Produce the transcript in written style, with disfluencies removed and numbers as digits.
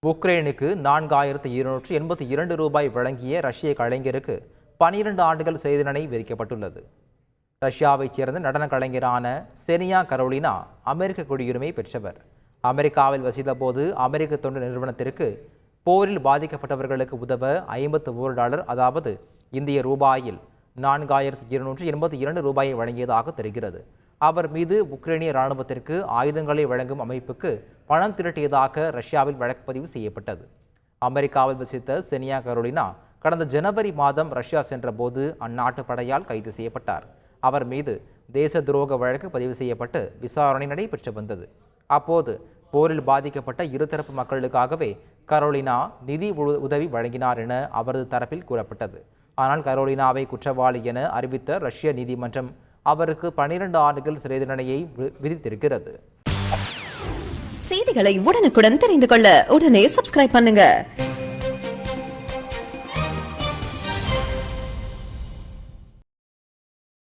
உக்ரைனுக்கு 4282 ரூபாய் வழங்கிய ரஷ்ய கலைஞருக்கு 12 ஆண்டுகள் சிறை தண்டனை விதிக்கப்பட்டுள்ளது. ரஷ்யாவைச் சேர்ந்த நடன கலைஞரான செனியா கரோலினா அமெரிக்க குடியுரிமை பெற்றவர். அமெரிக்காவில் வசித்தபோது அமெரிக்க தொண்டு நிறுவனத்திற்கு போரில் பாதிக்கப்பட்டவர்களுக்கு உதவ $51, அதாவது இந்திய ரூபாயில் 4282 ரூபாயை வழங்கியதாக தெரிகிறது. அவர் மீது உக்ரைனிய இராணுவத்திற்கு ஆயுதங்களை வழங்கும் அமைப்புக்கு பணம் திரட்டியதாக ரஷ்யாவில் வழக்கு பதிவு செய்யப்பட்டது. அமெரிக்காவில் வசித்த செனியா கரோலினா கடந்த ஜனவரி மாதம் ரஷ்யா சென்றபோது அந்நாட்டு படையால் கைது செய்யப்பட்டார். அவர் மீது தேச துரோக வழக்கு பதிவு செய்யப்பட்டு விசாரணை நடைபெற்று வந்தது. அப்போது போரில் பாதிக்கப்பட்ட இருதரப்பு மக்களுக்காகவே கரோலினா நிதி உதவி வழங்கினார் என அவரது தரப்பில் கூறப்பட்டது. ஆனால் கரோலினாவை குற்றவாளி என அறிவித்த ரஷ்ய நீதிமன்றம் அவருக்கு 12 ஆண்டுகள் சிறை தண்டனையை விதித்திருக்கிறது. செய்திகளை உடனுக்குடன் தெரிந்து கொள்ள உடனே சப்ஸ்கிரைப் பண்ணுங்க.